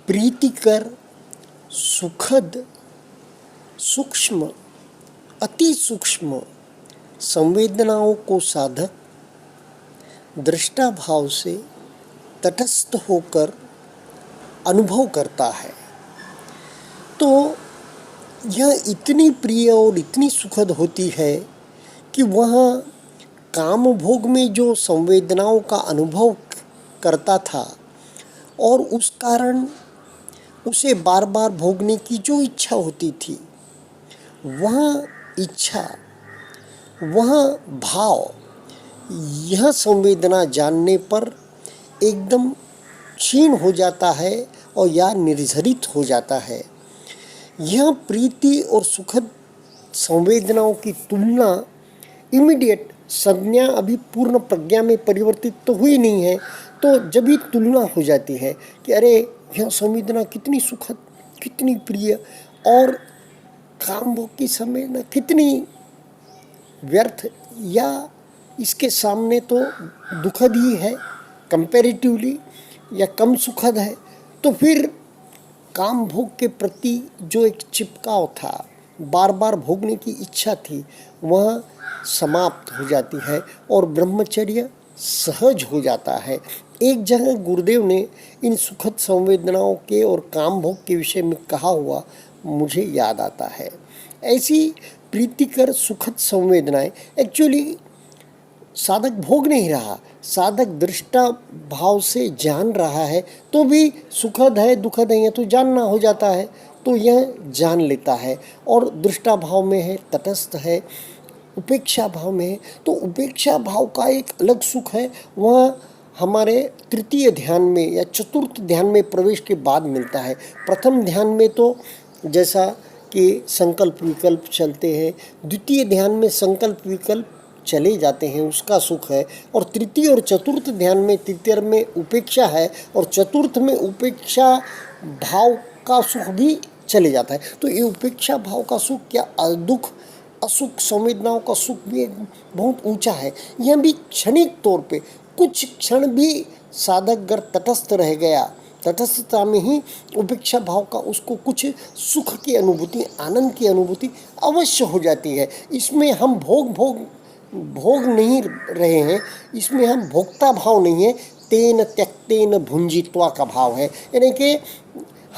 प्रीतिकर, सुखद, सूक्ष्म, अति सूक्ष्म संवेदनाओं को साधक दृष्टा भाव से तटस्थ होकर अनुभव करता है। तो यह इतनी प्रिय और इतनी सुखद होती है कि वह काम भोग में जो संवेदनाओं का अनुभव करता था और उस कारण उसे बार बार भोगने की जो इच्छा होती थी, वह इच्छा, वह भाव, यह संवेदना जानने पर एकदम क्षीण हो जाता है और या निर्झरित हो जाता है। यह प्रीति और सुखद संवेदनाओं की तुलना इमीडिएट संज्ञा अभी पूर्ण प्रज्ञा में परिवर्तित तो हुई नहीं है, तो जब भी तुलना हो जाती है कि अरे यह संवेदना कितनी सुखद, कितनी प्रिय, और काम भोग की संवेदना कितनी व्यर्थ या इसके सामने तो दुखद ही है कंपैरेटिवली, या कम सुखद है, तो फिर काम भोग के प्रति जो एक चिपकाव था, बार बार भोगने की इच्छा थी, वह समाप्त हो जाती है और ब्रह्मचर्य सहज हो जाता है। एक जगह गुरुदेव ने इन सुखद संवेदनाओं के और काम भोग के विषय में कहा हुआ मुझे याद आता है। ऐसी प्रीतिकर सुखद संवेदनाएं एक्चुअली साधक भोग नहीं रहा, साधक दृष्टा भाव से जान रहा है, तो भी सुखद है दुखद है यह तो जानना हो जाता है, तो यह जान लेता है। और दृष्टा भाव में है, तटस्थ है, उपेक्षा भाव में है, तो उपेक्षा भाव का एक अलग सुख है, वह हमारे तृतीय ध्यान में या चतुर्थ ध्यान में प्रवेश के बाद मिलता है। प्रथम ध्यान में तो जैसा कि संकल्प विकल्प चलते हैं, द्वितीय ध्यान में संकल्प विकल्प चले जाते हैं, उसका सुख है। और तृतीय और चतुर्थ ध्यान में, तृतीय में उपेक्षा है और चतुर्थ में उपेक्षा भाव का सुख भी चले जाता है। तो ये उपेक्षा भाव का सुख क्या दुख असुख संवेदनाओं का सुख भी एक बहुत ऊंचा है। यह भी क्षणिक तौर पे कुछ क्षण भी साधक अगर तटस्थ रह गया, तटस्थता में ही उपेक्षा भाव का उसको कुछ सुख की अनुभूति, आनंद की अनुभूति अवश्य हो जाती है। इसमें हम भोग नहीं रहे हैं, इसमें हम भोक्ता भाव नहीं है, तेन त्यक्तेन भुंजित्वा का भाव है, यानी कि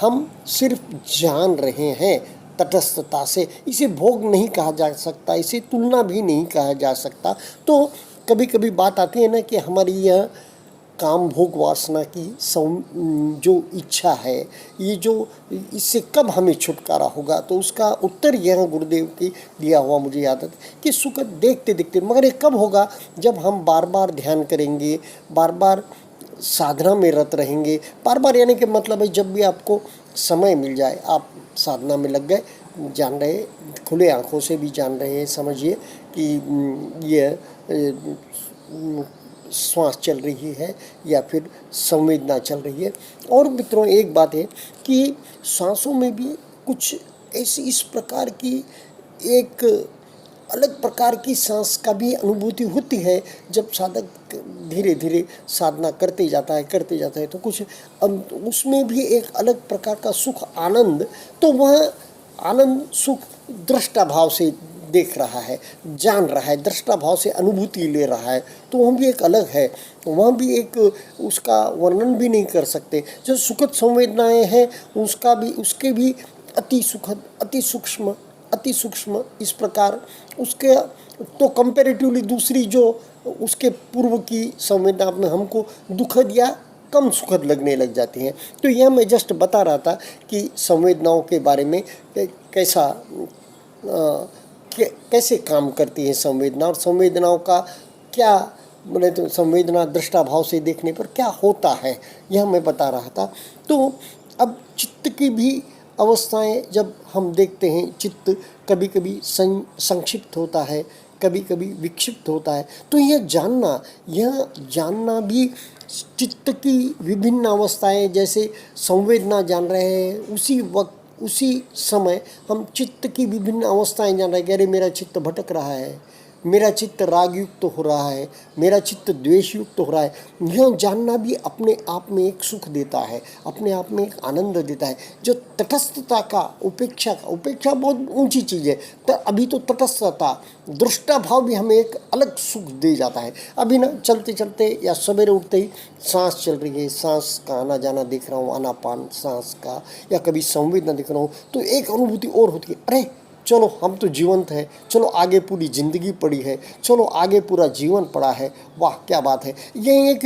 हम सिर्फ जान रहे हैं तटस्थता से। इसे भोग नहीं कहा जा सकता, इसे तुलना भी नहीं कहा जा सकता। तो कभी कभी बात आती है ना कि हमारी यह काम भोग वासना की जो इच्छा है, ये जो इससे कब हमें छुटकारा होगा, तो उसका उत्तर यह गुरुदेव की दिया हुआ मुझे याद है कि सुख देखते देखते, मगर ये कब होगा, जब हम बार बार ध्यान करेंगे, बार बार साधना में रत रहेंगे। बार बार यानी कि मतलब है जब भी आपको समय मिल जाए, आप साधना में लग गए, जान रहे, खुले आँखों से भी जान रहे हैं, समझिए कि ये श्वास चल रही है या फिर संवेदना चल रही है। और मित्रों एक बात है कि सांसों में भी कुछ ऐसी इस प्रकार की एक अलग प्रकार की सांस का भी अनुभूति होती है। जब साधक धीरे धीरे साधना करते जाता है तो कुछ उसमें भी एक अलग प्रकार का सुख, आनंद, तो वह आनंद सुख दृष्टा भाव से देख रहा है, जान रहा है, दृष्टा भाव से अनुभूति ले रहा है, तो वह भी एक अलग है, वह भी एक उसका वर्णन भी नहीं कर सकते। जो सुखद संवेदनाएं हैं उसके भी अति सुखद, अति सूक्ष्म इस प्रकार उसके तो कंपैरेटिवली दूसरी जो उसके पूर्व की संवेदना में हमको दुखद या कम सुखद लगने लग जाती हैं। तो यह मैं जस्ट बता रहा था कि संवेदनाओं के बारे में कैसे काम करती है संवेदना, और संवेदनाओं का क्या बोले तो संवेदना दृष्टा भाव से देखने पर क्या होता है, यह मैं बता रहा था। तो अब चित्त की भी अवस्थाएं जब हम देखते हैं, चित्त कभी कभी संक्षिप्त होता है, कभी कभी विक्षिप्त होता है, तो यह जानना भी चित्त की विभिन्न अवस्थाएं, जैसे संवेदना जान रहे हैं, उसी वक्त उसी समय हम चित्त की विभिन्न अवस्थाएं जान रहे हैं कि अरे मेरा चित्त भटक रहा है, मेरा चित्त राग युक्त हो रहा है, मेरा चित्त द्वेष युक्त हो रहा है, यह जानना भी अपने आप में एक सुख देता है, अपने आप में एक आनंद देता है। जो तटस्थता का, उपेक्षा बहुत ऊंची चीज़ है, तो अभी तो तटस्थता, दृष्टा भाव भी हमें एक अलग सुख दे जाता है। अभी ना चलते चलते या सवेरे उठते ही सांस चल रही है, सांस का आना जाना देख रहा हूँ, आनापान सांस का, या कभी संवेदना देख रहा हूँ, तो एक अनुभूति और होती है, अरे चलो हम तो जीवंत है, चलो आगे पूरी जिंदगी पड़ी है, चलो आगे पूरा जीवन पड़ा है, वाह क्या बात है। ये एक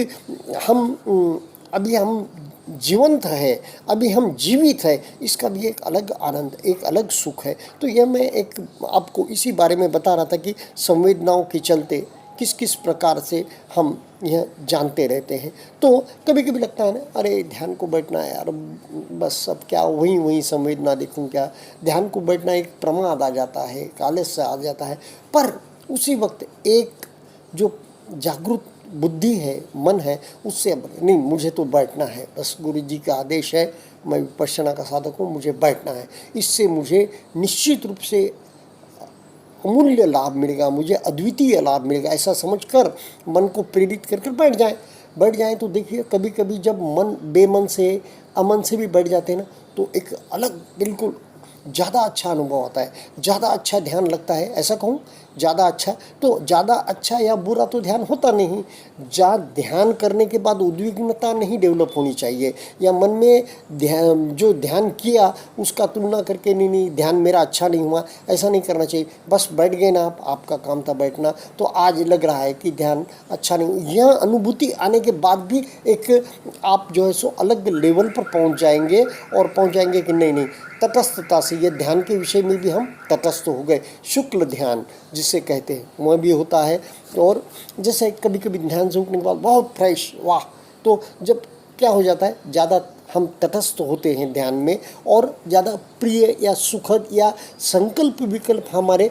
अभी हम जीवंत है, अभी हम जीवित है, इसका भी एक अलग आनंद, एक अलग सुख है। तो यह मैं एक आपको इसी बारे में बता रहा था कि संवेदनाओं के चलते किस किस प्रकार से हम यह जानते रहते हैं। तो कभी कभी लगता है ना, अरे ध्यान को बैठना है यार, बस अब क्या वहीं संवेदना देखूं क्या, ध्यान को बैठना एक प्रमाद आ जाता है, एक आलस्य आ जाता है। पर उसी वक्त एक जो जागरूक बुद्धि है, मन है, उससे नहीं, मुझे तो बैठना है, बस गुरु जी का आदेश है, मैं विपश्यना का साधक हूँ, मुझे बैठना है, इससे मुझे निश्चित रूप से अमूल्य लाभ मिलेगा, मुझे अद्वितीय लाभ मिलेगा, ऐसा समझकर मन को प्रेरित कर बैठ जाए। तो देखिए कभी कभी जब मन बेमन से, अमन से भी बैठ जाते हैं ना, तो एक अलग बिल्कुल ज़्यादा अच्छा अनुभव आता है, ज़्यादा अच्छा ध्यान लगता है। ऐसा कहूँ ज़्यादा अच्छा, तो ज़्यादा अच्छा या बुरा तो ध्यान होता नहीं। ध्यान करने के बाद उद्विग्नता नहीं डेवलप होनी चाहिए, या मन में ध्यान किया उसका तुलना करके नहीं ध्यान मेरा अच्छा नहीं हुआ, ऐसा नहीं करना चाहिए। बस बैठ गए ना आप, आपका काम था बैठना, तो आज लग रहा है कि ध्यान अच्छा नहीं, यह अनुभूति आने के बाद भी एक आप जो है सो अलग लेवल पर पहुंच जाएंगे, और पहुंच जाएंगे कि नहीं तटस्थता से, ये ध्यान के विषय में भी हम तटस्थ हो गए। शुक्ल ध्यान जिसे कहते हैं वह भी होता है। और जैसे कभी कभी ध्यान से उठने के बाद बहुत फ्रेश, वाह, तो जब क्या हो जाता है, ज़्यादा हम तटस्थ होते हैं ध्यान में, और ज़्यादा प्रिय या सुखद या संकल्प विकल्प हमारे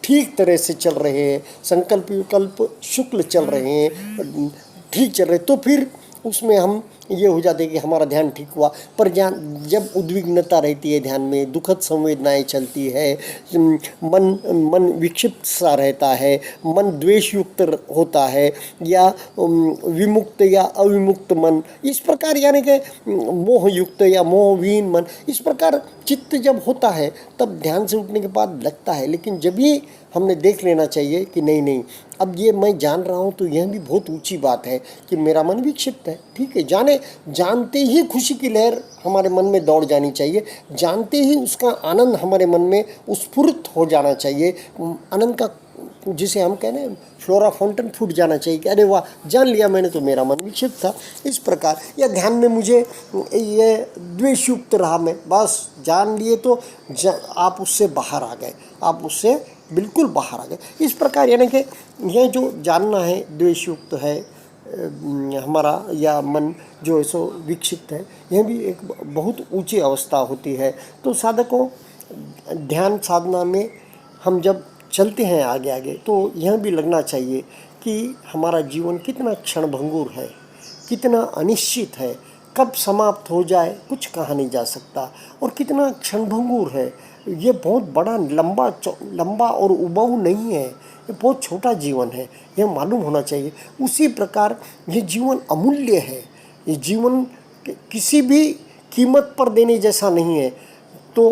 ठीक तरह से चल रहे हैं, संकल्प विकल्प शुक्ल चल रहे हैं, ठीक चल रहे, तो फिर उसमें हम ये हो जाते हैं कि हमारा ध्यान ठीक हुआ। पर जब उद्विग्नता रहती है ध्यान में, दुखद संवेदनाएं चलती है, मन विक्षिप्त सा रहता है, मन द्वेष युक्त होता है, या विमुक्त या अविमुक्त मन, इस प्रकार यानी कि मोह युक्त या मोहविहीन मन, इस प्रकार चित्त जब होता है तब ध्यान से उठने के बाद लगता है। लेकिन जब भी हमने देख लेना चाहिए कि नहीं अब ये मैं जान रहा हूँ, तो यह भी बहुत ऊंची बात है कि मेरा मन विक्षिप्त है, ठीक है, जानते ही खुशी की लहर हमारे मन में दौड़ जानी चाहिए, जानते ही उसका आनंद हमारे मन में स्फुरित हो जाना चाहिए, आनंद का जिसे हम कह रहे हैं फ्लोरा फाउंटेन फूट जाना चाहिए कि अरे वाह, जान लिया मैंने तो मेरा मन विक्षिप्त था। इस प्रकार, या ध्यान में मुझे ये द्वेषयुक्त रहा, मैं बस जान लिए तो आप उससे बाहर आ गए, आप उससे बिल्कुल बाहर आ गए। इस प्रकार यानी कि यह जो जानना है द्वेषयुक्त है हमारा, या मन जो है सो विक्षिप्त है, यह भी एक बहुत ऊंची अवस्था होती है। तो साधकों, ध्यान साधना में हम जब चलते हैं आगे आगे, तो यह भी लगना चाहिए कि हमारा जीवन कितना क्षणभंगुर है, कितना अनिश्चित है, कब समाप्त हो जाए कुछ कहा नहीं जा सकता, और कितना क्षणभंगुर है। ये बहुत बड़ा लंबा और उबाऊ नहीं है, ये बहुत छोटा जीवन है, यह मालूम होना चाहिए। उसी प्रकार ये जीवन अमूल्य है, ये जीवन किसी भी कीमत पर देने जैसा नहीं है, तो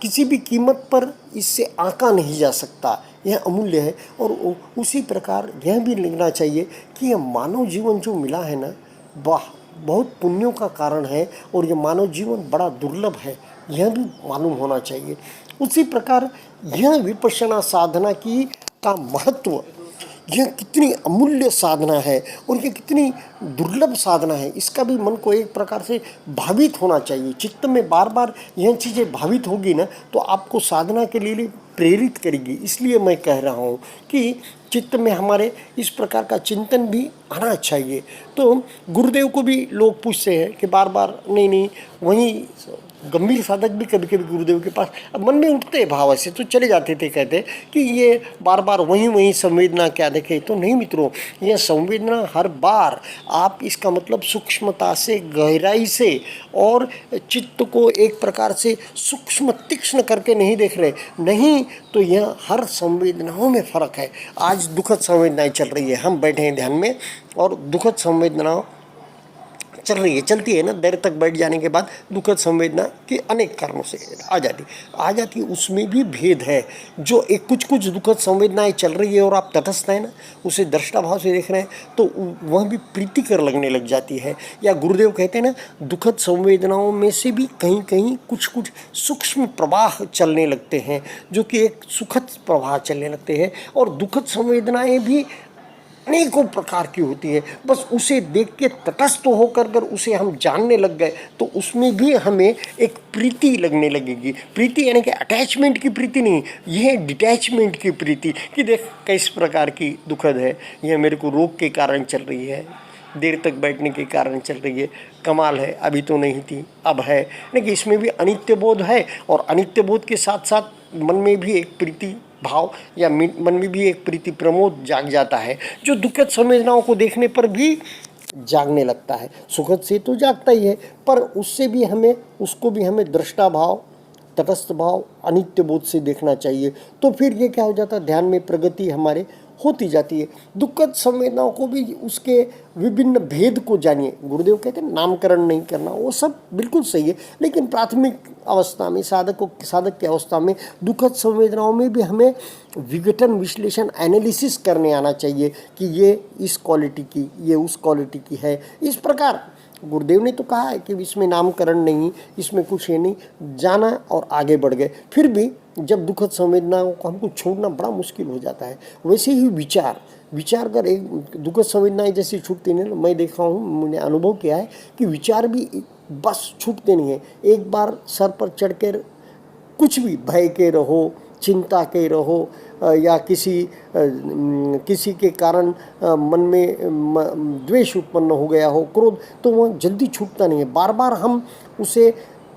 किसी भी कीमत पर इससे आंका नहीं जा सकता, यह अमूल्य है। और उसी प्रकार यह भी लिखना चाहिए कि यह मानव जीवन जो मिला है ना, वाह, बहुत पुण्यों का कारण है, और ये मानव जीवन बड़ा दुर्लभ है, यह भी मालूम होना चाहिए। उसी प्रकार यह विपश्यना साधना का महत्व, यह कितनी अमूल्य साधना है और ये कितनी दुर्लभ साधना है, इसका भी मन को एक प्रकार से भावित होना चाहिए। चित्त में बार बार यह चीज़ें भावित होगी ना, तो आपको साधना के लिए प्रेरित करेगी। इसलिए मैं कह रहा हूँ कि चित्त में हमारे इस प्रकार का चिंतन भी आना चाहिए। तो गुरुदेव को भी लोग पूछते हैं कि बार बार नहीं वहीं गंभीर साधक भी कभी कभी गुरुदेव के पास अब मन में उठते भाव ऐसे तो चले जाते थे, कहते कि ये बार बार वहीं संवेदना क्या देखे। तो नहीं मित्रों, यह संवेदना हर बार आप इसका मतलब सूक्ष्मता से, गहराई से और चित्त को एक प्रकार से सूक्ष्म तीक्ष्ण करके नहीं देख रहे, नहीं नहीं तो यह हर संवेदनाओं में फर्क है। आज दुखद संवेदनाएं चल रही है, हम बैठे हैं ध्यान में और दुखद संवेदनाओं चल रही है, चलती है ना, देर तक बैठ जाने के बाद दुखद संवेदना के अनेक कारणों से आ जाती है। उसमें भी भेद है। जो एक कुछ दुखद संवेदनाएं चल रही है और आप तटस्थ हैं ना, उसे दृष्टा भाव से देख रहे हैं, तो वह भी प्रीतिकर लगने लग जाती है। या गुरुदेव कहते हैं ना, दुखद संवेदनाओं में से भी कहीं कहीं कुछ सूक्ष्म प्रवाह चलने लगते हैं, जो कि एक सुखद प्रवाह चलने लगते हैं। और दुखद संवेदनाएं भी अनेकों प्रकार की होती है। बस उसे देख के तटस्थ होकर कर उसे हम जानने लग गए तो उसमें भी हमें एक प्रीति लगने लगेगी। प्रीति यानी कि अटैचमेंट की प्रीति नहीं, यह है डिटैचमेंट की प्रीति कि देख किस प्रकार की दुखद है, यह मेरे को रोग के कारण चल रही है, देर तक बैठने के कारण चल रही है, कमाल है, अभी तो नहीं थी अब है। लेकिन इसमें भी अनित्य बोध है और अनित्य बोध के साथ साथ मन में भी एक प्रीति भाव या मन में भी एक प्रीति प्रमोद जाग जाता है, जो दुखद संवेदनाओं को देखने पर भी जागने लगता है। सुखद से तो जागता ही है, पर उससे भी उसको भी हमें दृष्टा भाव, तटस्थ भाव, अनित्य बोध से देखना चाहिए। तो फिर ये क्या हो जाता है, ध्यान में प्रगति हमारे होती जाती है। दुखद संवेदनाओं को भी उसके विभिन्न भेद को जानिए। गुरुदेव कहते हैं नामकरण नहीं करना, वो सब बिल्कुल सही है, लेकिन प्राथमिक अवस्था में साधक की अवस्था में दुखद संवेदनाओं में भी हमें विघटन, विश्लेषण, एनालिसिस करने आना चाहिए कि ये इस क्वालिटी की, ये उस क्वालिटी की है। इस प्रकार गुरुदेव ने तो कहा है कि इसमें नामकरण नहीं, इसमें कुछ ये नहीं, जाना और आगे बढ़ गए। फिर भी जब दुखद संवेदनाओं को हमको छोड़ना बड़ा मुश्किल हो जाता है, वैसे ही विचार कर एक दुखद संवेदनाएं जैसी छूटती नहीं, मैं देखा हूँ, मैंने अनुभव किया है कि विचार भी बस छूटते नहीं है। एक बार सर पर चढ़ कर कुछ भी भय के रहो, चिंता के रहो या किसी के कारण मन में द्वेष उत्पन्न हो गया हो, क्रोध, तो वह जल्दी छूटता नहीं है। बार बार हम उसे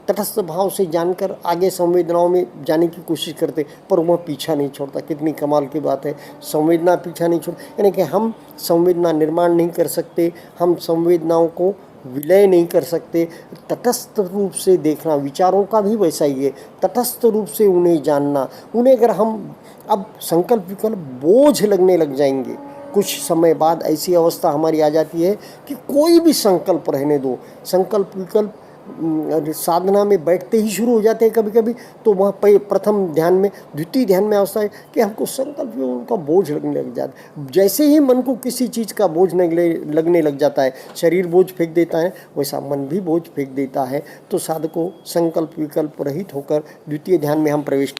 तटस्थ भाव से जानकर आगे संवेदनाओं में जाने की कोशिश करते, पर वह पीछा नहीं छोड़ता। कितनी कमाल की बात है, संवेदना पीछा नहीं छोड़ता। यानी कि हम संवेदना निर्माण नहीं कर सकते, हम संवेदनाओं को विलय नहीं कर सकते। तटस्थ रूप से देखना, विचारों का भी वैसा ही है, तटस्थ रूप से उन्हें जानना। उन्हें अगर हम अब संकल्प विकल्प बोझ लगने लग जाएंगे, कुछ समय बाद ऐसी अवस्था हमारी आ जाती है कि कोई भी संकल्प रहने दो, संकल्प विकल्प साधना में बैठते ही शुरू हो जाते हैं कभी कभी। तो वहाँ प्रथम ध्यान में, द्वितीय ध्यान में अवस्था है कि हमको संकल्प का बोझ लगने लग जाता है। जैसे ही मन को किसी चीज़ का बोझ लगने लग जाता है, शरीर बोझ फेंक देता है, वैसा मन भी बोझ फेंक देता है। तो साधक को संकल्प विकल्प रहित होकर द्वितीय ध्यान में हम प्रवेश